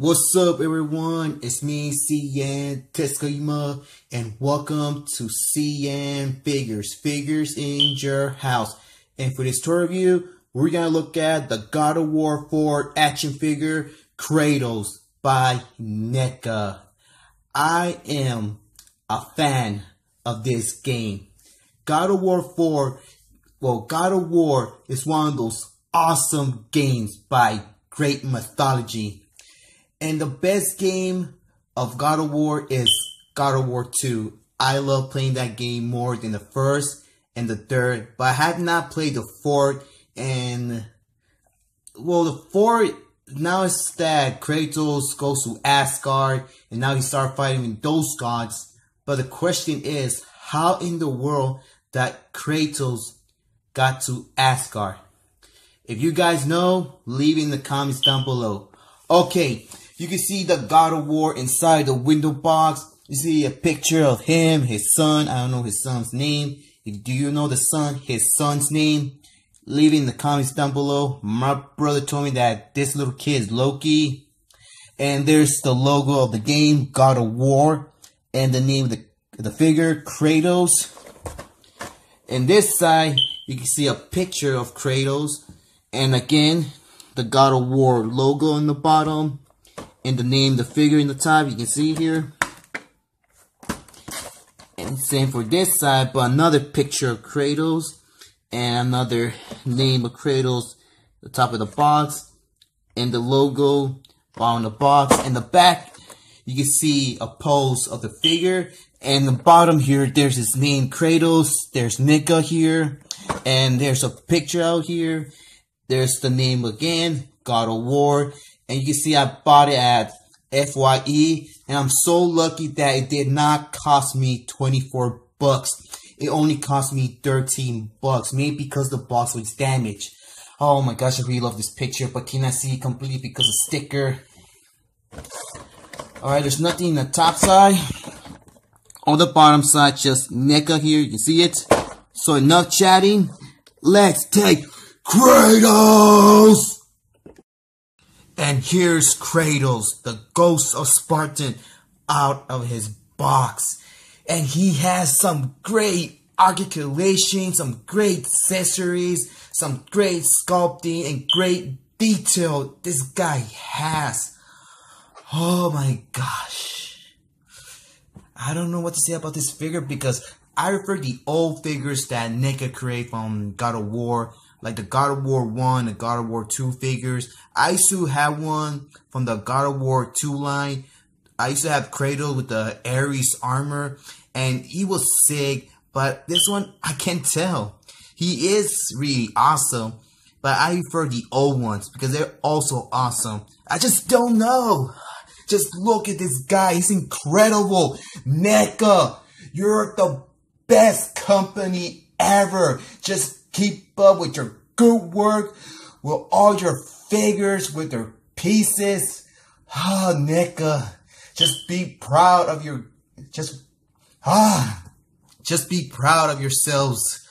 What's up, everyone? It's me, CN.TSUKAIMA, and welcome to Figures in your house. And for this tour review, we're gonna look at the God of War 4 action figure Kratos by NECA. I am a fan of this game. God of War 4, God of War is one of those awesome games by great mythology. And the best game of God of War is God of War 2. I love playing that game more than the first and the third. But I have not played the fourth. And, the fourth, now it's that Kratos goes to Asgard. And now he starts fighting with those gods. But the question is, how in the world that Kratos got to Asgard? If you guys know, leave in the comments down below. Okay. You can see the God of War inside the window box. You see a picture of him, his son. I don't know his son's name. Do you know his son's name? Leave it in the comments down below. My brother told me that this little kid is Loki. And there's the logo of the game, God of War. And the name of the figure, Kratos. And this side, you can see a picture of Kratos. And again, the God of War logo on the bottom. And the name, the figure in the top, you can see here. And same for this side, but another picture of Kratos. And another name of Kratos, the top of the box. And the logo on the box. And the back, you can see a pose of the figure. And the bottom here, there's his name, Kratos. There's NECA here. And there's a picture out here. There's the name again, God of War. And you can see I bought it at FYE. And I'm so lucky that it did not cost me 24 bucks. It only cost me 13 bucks. Maybe because the box was damaged. Oh my gosh, I really love this picture. But cannot see it completely because of sticker. Alright, there's nothing in the top side. On the bottom side, just NECA here. You can see it. So enough chatting. Let's take Kratos! And here's Kratos, the ghost of Spartan, out of his box. And he has some great articulation, some great accessories, some great sculpting, and great detail this guy has. Oh my gosh. I don't know what to say about this figure because I prefer the old figures that NECA created from God of War. Like the God of War 1, the God of War 2 figures. I used to have one from the God of War 2 line. I used to have Kratos with the Ares armor. And he was sick. But this one, I can't tell. He is really awesome. But I prefer the old ones because they're also awesome. I just don't know. Just look at this guy. He's incredible. NECA, you're the best company ever. Just keep up with your good work, with all your figures, with your pieces. Ah, NECA, just be proud of your, just be proud of yourselves.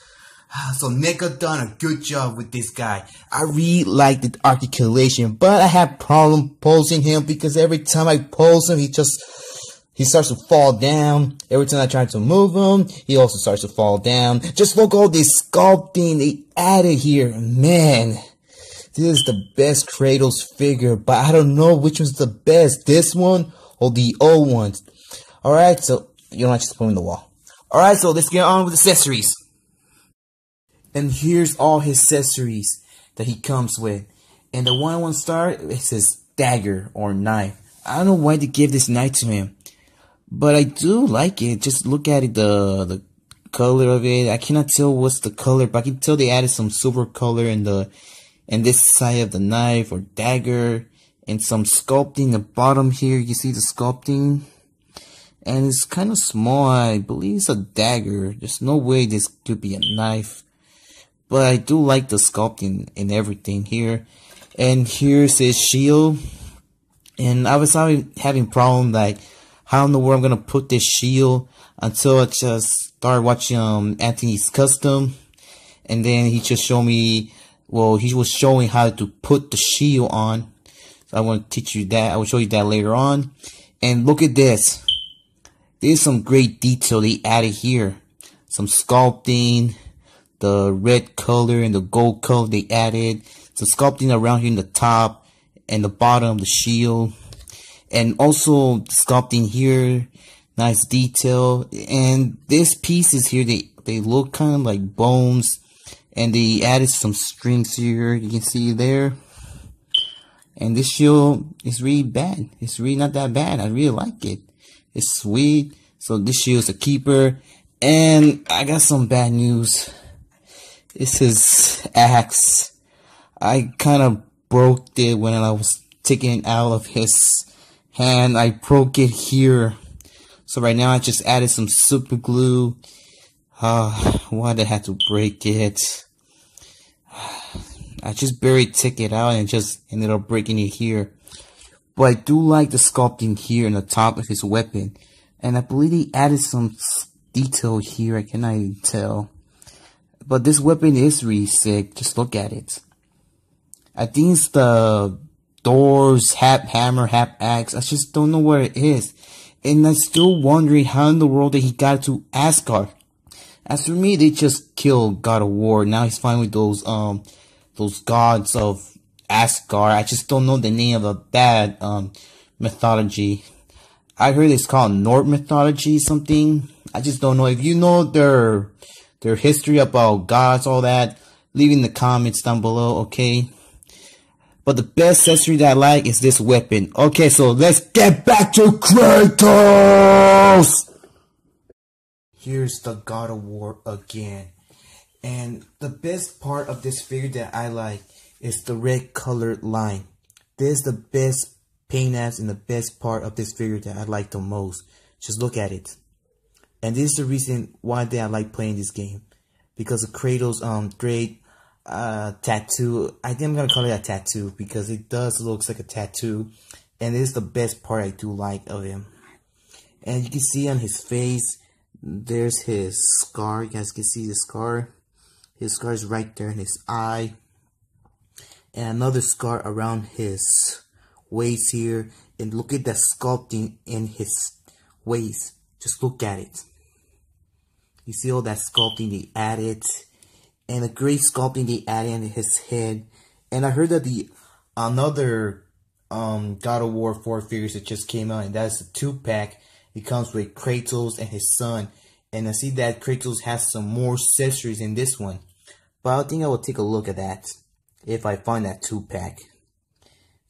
So NECA done a good job with this guy. I really like the articulation, but I have problem posing him because every time I pose him, he starts to fall down. Every time I try to move him, he also starts to fall down. Just look at all this sculpting they added here. Man, this is the best Kratos figure, but I don't know which one's the best. This one or the old ones. Alright, so you don't have to put him in the wall. Alright, so let's get on with accessories. And here's all his accessories that he comes with. And the one I want to start, it says dagger or knife. I don't know why they give this knife to him. But I do like it. Just look at it, the color of it. I cannot tell what's the color, but I can tell they added some silver color in this side of the knife or dagger. And some sculpting the bottom here. You see the sculpting? And it's kind of small. I believe it's a dagger. There's no way this could be a knife. But I do like the sculpting and everything here. And here's his shield. And I was having problem like, how in the world I'm gonna put this shield until I just started watching Anthony's Custom, and then he just showed me. Well, he was showing how to put the shield on. So I want to teach you that. I will show you that later on. And look at this. There's some great detail they added here. Some sculpting, the red color and the gold color they added. Some sculpting around here in the top and the bottom of the shield. And also sculpting here. Nice detail. And these pieces here, they look kind of like bones. And they added some strings here. You can see there. And this shield is really bad. It's really not that bad. I really like it. It's sweet. So this shield is a keeper. And I got some bad news. This is axe. I kind of broke it when I was taking it out of his hand. I broke it here. So right now I just added some super glue. Why did I have to break it? I just barely took it out and just ended up breaking it here. But I do like the sculpting here in the top of his weapon. And I believe he added some detail here. I cannot even tell. But this weapon is really sick. Just look at it. I think it's the doors, half hammer, half axe. I just don't know what it is. And I'm still wondering how in the world that he got to Asgard. As for me, they just killed God of War. Now he's fine with those gods of Asgard. I just don't know the name of that mythology. I heard it's called Norse mythology something. I just don't know. If you know their history about gods, all that, leave in the comments down below, okay? But the best accessory that I like is this weapon. Okay, so let's get back to Kratos! Here's the God of War again. And the best part of this figure that I like is the red colored line. This is the best paint apps and the best part of this figure that I like the most. Just look at it. And this is the reason why I like playing this game. Because of Kratos' great tattoo. I think I'm gonna call it a tattoo because it does looks like a tattoo. And it is the best part I do like of him. And you can see on his face, there's his scar. You guys can see the scar. His scar is right there in his eye. And another scar around his waist here. And look at that sculpting in his waist. Just look at it. You see all that sculpting they added. And the great sculpting they added in his head. And I heard that the another God of War 4 figures that just came out. And that's a 2-pack. It comes with Kratos and his son. And I see that Kratos has some more accessories in this one. But I think I will take a look at that. If I find that 2-pack.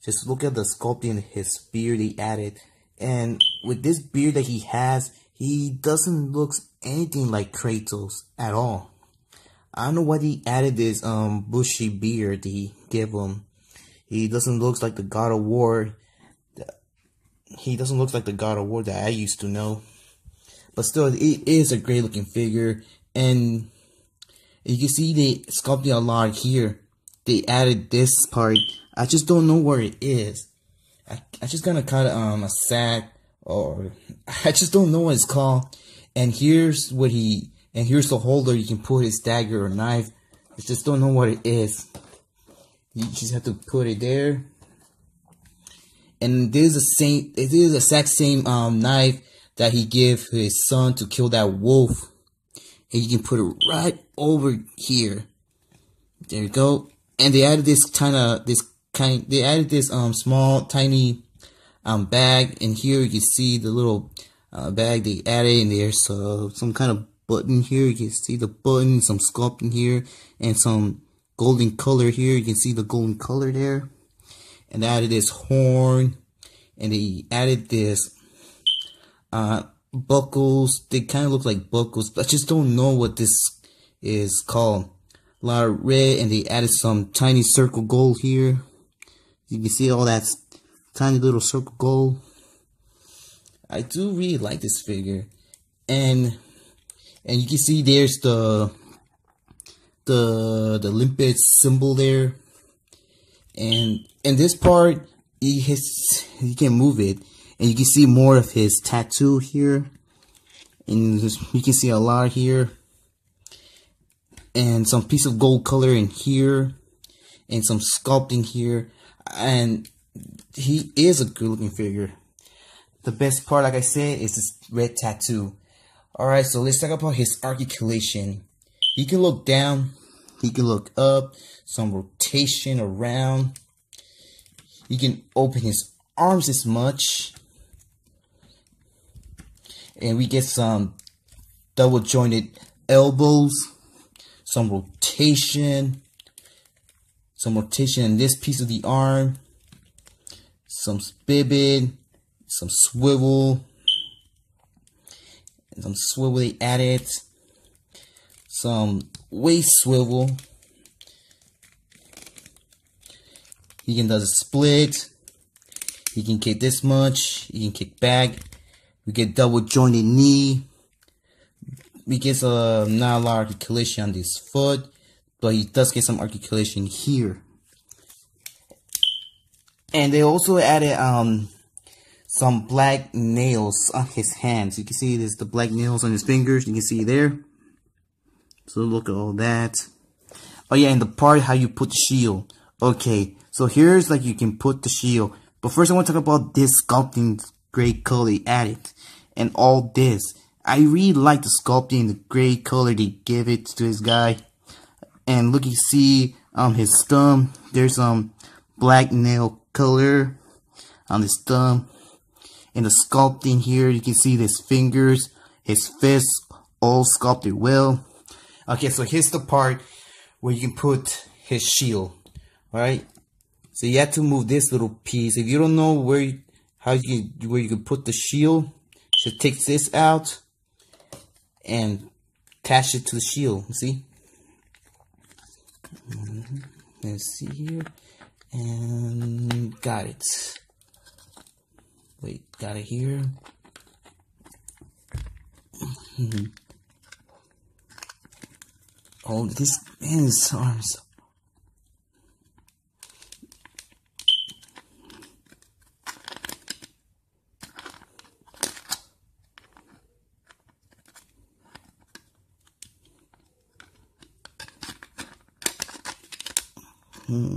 Just look at the sculpting in his beard he added. And with this beard that he has, he doesn't look anything like Kratos at all. I don't know why he added this bushy beard he gave him. He doesn't look like the God of War. He doesn't look like the God of War that I used to know. But still, it is a great looking figure. And you can see they sculpted a lot here. They added this part. I just don't know where it is. I just gonna cut a sack, or I just don't know what it's called. And here's what here's the holder you can put his dagger or knife. I just don't know what it is. You just have to put it there. And this is the exact same knife that he gave his son to kill that wolf. And you can put it right over here. There you go. And they added this small tiny bag, and here you can see the little bag they added, and there's some kind of button here. You can see the button, some sculpting here, and some golden color here. You can see the golden color there. And they added this horn, and they added this buckles. They kind of look like buckles, but I just don't know what this is called. A lot of red, and they added some tiny circle gold here. You can see all that tiny little circle gold. I do really like this figure, and you can see there's the Olympus symbol there, and in this part he can move it, and you can see more of his tattoo here, and you can see a lot here. And some piece of gold color in here, and some sculpting here, and he is a good looking figure. The best part, like I said, is this red tattoo. Alright, so let's talk about his articulation. He can look down, he can look up, some rotation around. He can open his arms this much. And we get some double jointed elbows, some rotation in this piece of the arm, some pivot, some swivel, and some swivel they added, some waist swivel. He can do a split. He can kick this much. He can kick back. We get double jointed knee. We get not a lot of articulation on this foot, but he does get some articulation here. And they also added some black nails on his hands. You can see there's the black nails on his fingers. You can see there. So look at all that. Oh yeah, and the part how you put the shield. Okay, so here's like you can put the shield. But first I want to talk about this sculpting gray color they added. And all this. I really like the sculpting, the gray color they give it to this guy. And look, you see his thumb. There's some black nail color on his thumb. And the sculpting here, you can see his fingers, his fists, all sculpted well. Okay, so here's the part where you can put his shield. Alright? So you have to move this little piece. If you don't know where you can put the shield, so take this out and attach it to the shield. See? Let's see here. And got it. Wait, got it here. Oh, this man's arms.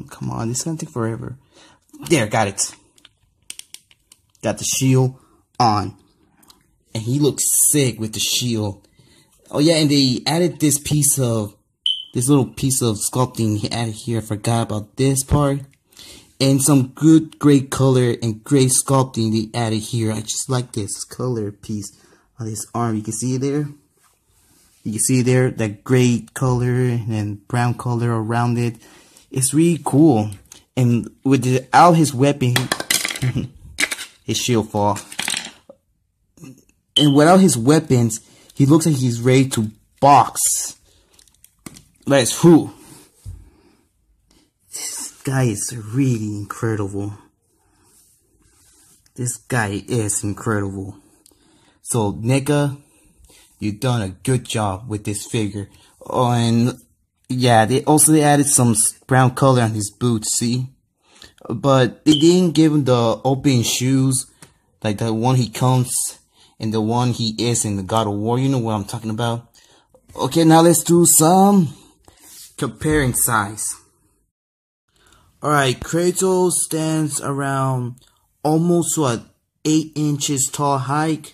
Come on, this is gonna take forever. There, got it. Got the shield on. And he looks sick with the shield. Oh yeah, and they added this little piece of sculpting he added here. I forgot about this part. And some good gray color and gray sculpting they added here. I just like this color piece on this arm. You can see it there. You can see there that gray color and brown color around it. It's really cool. And without his weapon, his shield fall. And without his weapons, he looks like he's ready to box. That's who. This guy is really incredible. This guy is incredible. So NECA, you've done a good job with this figure. Oh, and yeah, they added some brown color on his boots, see? But they didn't give him the open shoes, like the one he comes and the one he is in the God of War. You know what I'm talking about. Okay, now let's do some comparing size. Alright, Kratos stands around almost to an 8 inches tall height.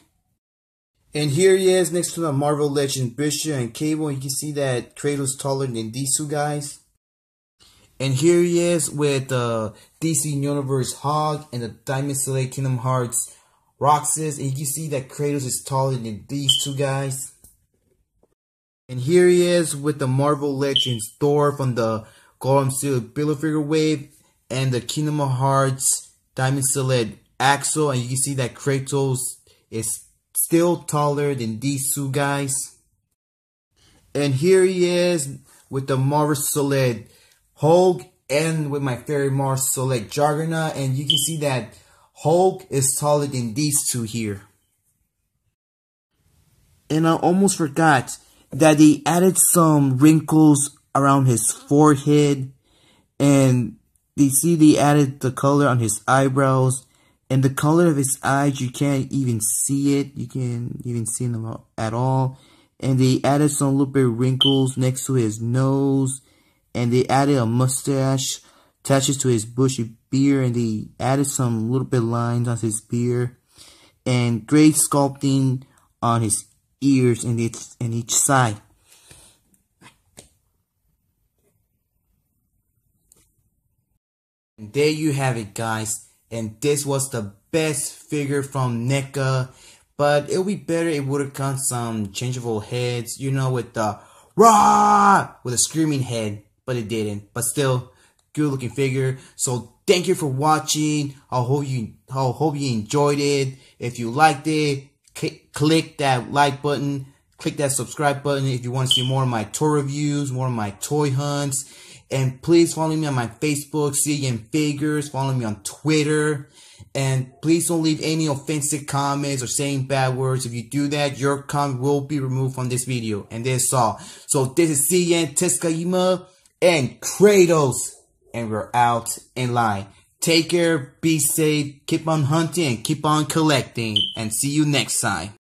And here he is next to the Marvel Legends Bishop and Cable. You can see that Kratos taller than these two guys. And here he is with the DC Universe Hog and the Diamond Select Kingdom Hearts Roxas. And you can see that Kratos is taller than these two guys. And here he is with the Marvel Legends Thor from the Golden Steel Build-A-Figure Wave and the Kingdom Hearts Diamond Select Axel. And you can see that Kratos is still taller than these two guys. And here he is with the Marvel Select Hulk and with my favorite Marvel Select Juggernaut. And you can see that Hulk is taller than these two here. And I almost forgot that they added some wrinkles around his forehead. And you see they added the color on his eyebrows. And the color of his eyes, you can't even see it. You can't even see them at all. And they added some little bit of wrinkles next to his nose. And they added a mustache attaches to his bushy beard, and they added some little bit lines on his beard, and great sculpting on his ears and each side. And there you have it, guys. And this was the best figure from NECA. But it would be better if it would have come some changeable heads, you know, with the rah, with a screaming head. But it didn't. But still, good looking figure. So thank you for watching. I hope you enjoyed it. If you liked it, click that like button. Click that subscribe button if you want to see more of my toy reviews, more of my toy hunts. And please follow me on my Facebook, CN.Figures. Follow me on Twitter. And please don't leave any offensive comments or saying bad words. If you do that, your comment will be removed from this video. And that's all. So this is CN.TSUKAIMA and Kratos. And we're out in line. Take care, be safe, keep on hunting, and keep on collecting. And see you next time.